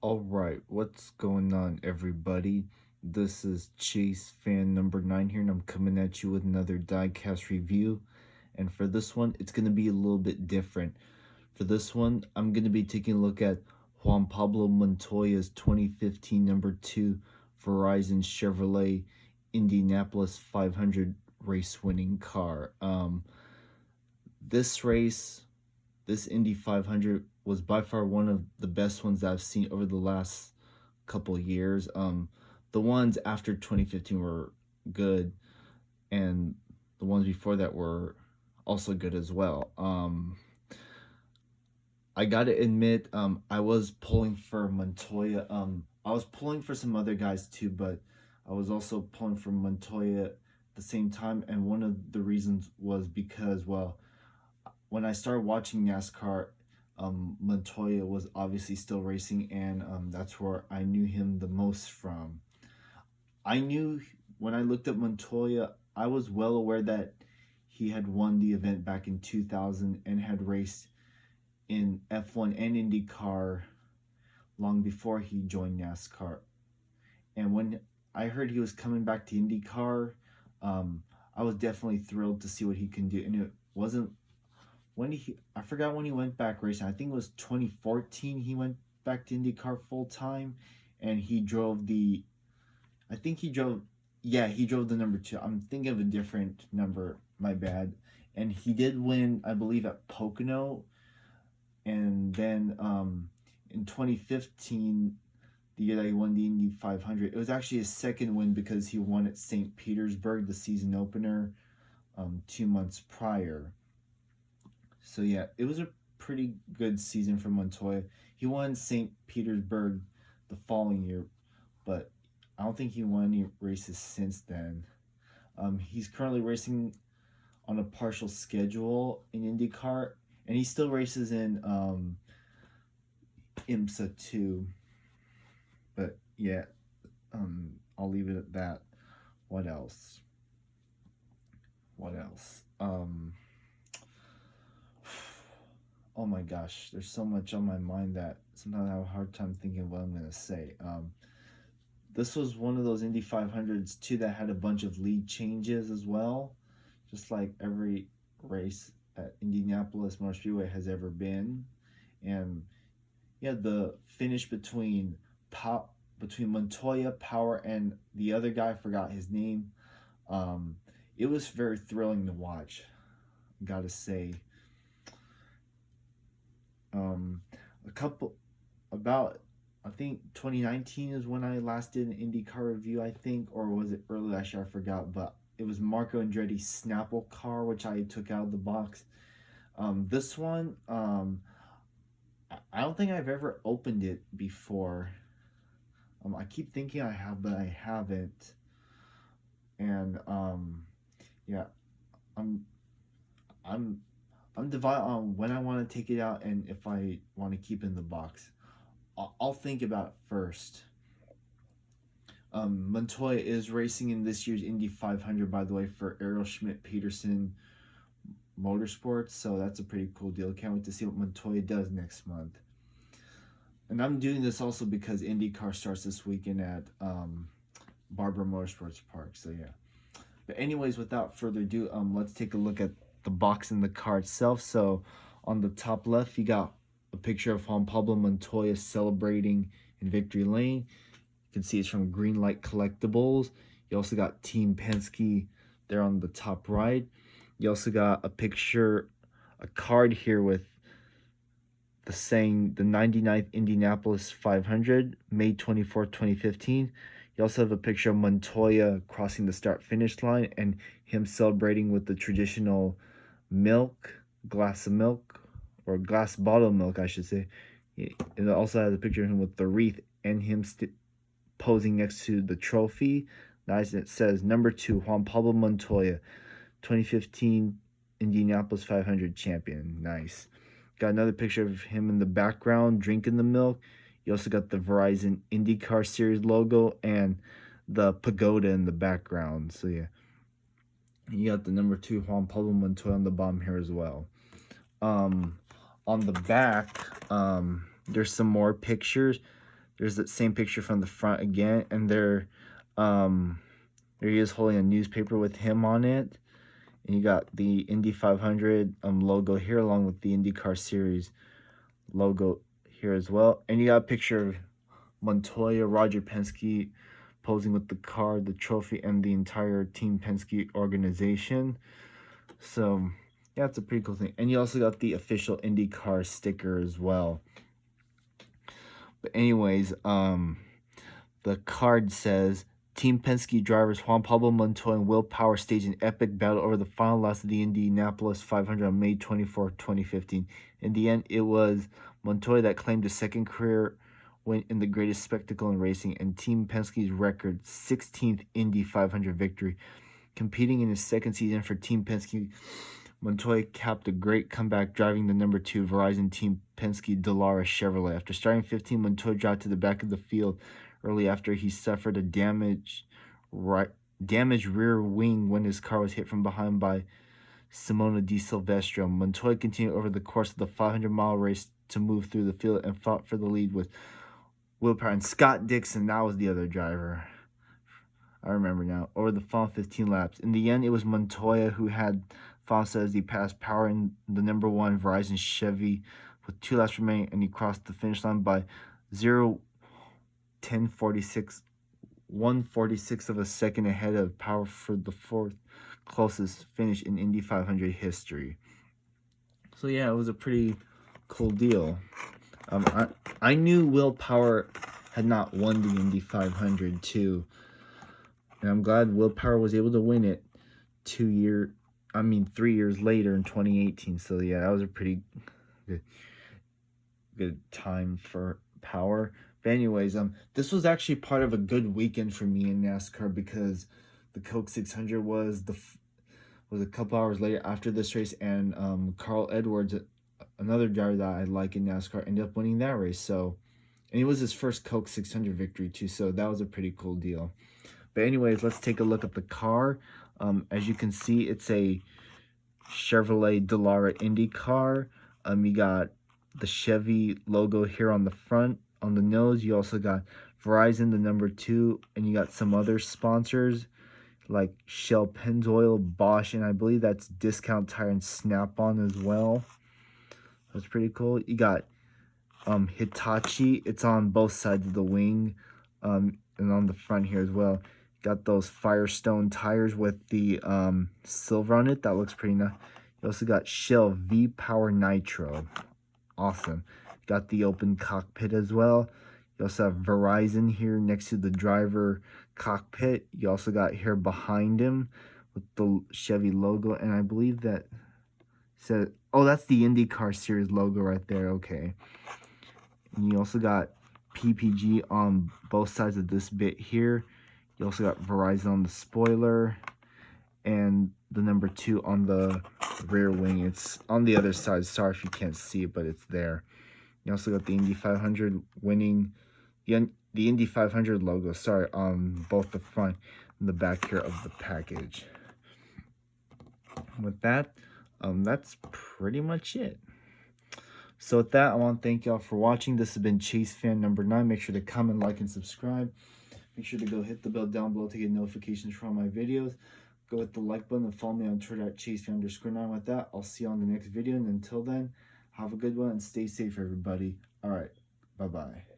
Alright, what's going on, everybody? This is Chase fan number 9 here, and I'm coming at you with another Diecast review. And for this one, it's going to be a little bit different. For this one, I'm going to be taking a look at Juan Pablo Montoya's 2015 number 2 Verizon Chevrolet Indianapolis 500 race winning car. This race, this Indy 500 was by far one of the best ones that I've seen over the last couple years. The ones after 2015 were good, and the ones before that were also good as well. I gotta admit, I was pulling for Montoya. I was pulling for some other guys too, but I was also pulling for Montoya at the same time. And one of the reasons was because, well, when I started watching NASCAR, Montoya was obviously still racing, and that's where I knew him the most from. I knew when I looked at Montoya, I was well aware that he had won the event back in 2000 and had raced in F1 and IndyCar long before he joined NASCAR. And when I heard he was coming back to IndyCar, I was definitely thrilled to see what he can do. And it wasn't I forgot when he went back racing. I think it was 2014 he went back to IndyCar full time, and he drove the he drove the number 2. I'm thinking of a different number, my bad. And he did win, I believe, at Pocono. And then in 2015, the year that he won the Indy 500, it was actually his second win because he won at St. Petersburg, the season opener, 2 months prior. So yeah, it was a pretty good season for Montoya. He won St. Petersburg the following year, but I don't think he won any races since then. He's currently racing on a partial schedule in IndyCar, and he still races in IMSA too. But yeah, I'll leave it at that. What else? Oh my gosh, there's so much on my mind that sometimes I have a hard time thinking of what I'm gonna say. This was one of those Indy 500s too that had a bunch of lead changes as well, just like every race at Indianapolis Motor Speedway has ever been. And yeah, the finish between Montoya, Power, and the other guy, I forgot his name. It was very thrilling to watch, gotta say. I think 2019 is when I last did an IndyCar review, I think, or was it early last year? I forgot, but it was Marco Andretti's Snapple car, which I took out of the box. This one, I don't think I've ever opened it before. I keep thinking I have, but I haven't. And yeah, I'm divided on when I want to take it out and if I want to keep it in the box. I'll think about it first. Montoya is racing in this year's Indy 500, by the way, for Errol Schmidt Peterson Motorsports, so that's a pretty cool deal. Can't wait to see what Montoya does next month. And I'm doing this also because IndyCar starts this weekend at Barbara Motorsports Park, so yeah. But anyways, without further ado, let's take a look at the box and the car itself. So on the top left, you got a picture of Juan Pablo Montoya celebrating in Victory Lane. You can see it's from Greenlight Collectibles. You also got Team Penske there on the top right. You also got a card here with the saying the 99th Indianapolis 500, May 24, 2015. You also have a picture of Montoya crossing the start-finish line and him celebrating with the traditional glass of milk, or glass bottle of milk, I should say. It also has a picture of him with the wreath and him posing next to the trophy. Nice. It says number 2, Juan Pablo Montoya, 2015 Indianapolis 500 champion. Nice. Got another picture of him in the background drinking the milk. You also got the Verizon IndyCar Series logo and the pagoda in the background. So yeah, you got the number 2 Juan Pablo Montoya on the bottom here as well. On the back, there's some more pictures. there's that same picture from the front again, and there he is holding a newspaper with him on it. And you got the Indy 500 logo here, along with the IndyCar Series logo here as well. And you got a picture of Montoya, Roger Penske posing with the car, the trophy, and the entire Team Penske organization. So yeah, it's a pretty cool thing. And you also got the official IndyCar sticker as well. But anyways, the card says, Team Penske drivers Juan, Pablo, Montoya, and Will Power staged an epic battle over the final laps of the Indianapolis 500 on May 24, 2015. In the end, it was Montoya that claimed a second career win in the greatest spectacle in racing and Team Penske's record 16th Indy 500 victory. Competing in his second season for Team Penske, Montoya capped a great comeback driving the number 2 Verizon Team Penske Dallara Chevrolet. After starting 15, Montoya dropped to the back of the field early after he suffered a damaged rear wing when his car was hit from behind by Simona Di Silvestro. Montoya continued over the course of the 500-mile race to move through the field and fought for the lead with Will Power and Scott Dixon. That was the other driver. I remember now. Over the final 15 laps. In the end, it was Montoya who had final as he passed Power in the number 1 Verizon Chevy with 2 laps remaining, and he crossed the finish line by 1/46 of a second ahead of Power for the 4th closest finish in Indy 500 history. So yeah, it was a pretty cool deal. I knew Will Power had not won the Indy 500 too, and I'm glad Will Power was able to win it 3 years later in 2018. So yeah, that was a pretty good time for Power. But anyways, this was actually part of a good weekend for me in NASCAR because the Coke 600 was a couple hours later after this race, and Carl Edwards, another driver that I like in NASCAR, ended up winning that race. So, and it was his first Coke 600 victory too. So that was a pretty cool deal. But anyways, let's take a look at the car. As you can see, it's a Chevrolet Dallara Indy car. You got the Chevy logo here on the front. On the nose, you also got Verizon, the number 2, and you got some other sponsors like Shell, Pennzoil, Bosch, and I believe that's Discount Tire and Snap-on as well. That's pretty cool. You got Hitachi. It's on both sides of the wing, and on the front here as well. Got those Firestone tires with the silver on it. That looks pretty nice. You also got Shell V-Power Nitro. Awesome. Got the open cockpit as well. You also have Verizon here next to the driver cockpit. You also got here behind him with the Chevy logo, and I believe that said, oh, that's the IndyCar Series logo right there. Okay. And you also got PPG on both sides of this bit here. You also got Verizon on the spoiler and the number 2 on the rear wing. It's on the other side. Sorry if you can't see it, but it's there. You also got the Indy 500 winning, the Indy 500 logo, sorry, on both the front and the back here of the package. With that, that's pretty much it. So with that, I want to thank y'all for watching. This has been Chase Fan number 9. Make sure to comment, like, and subscribe. Make sure to go hit the bell down below to get notifications from my videos. Go hit the like button and follow me on Twitter at ChaseFan_9. With that, I'll see you on the next video. And until then, have a good one and stay safe, everybody. All right. Bye-bye.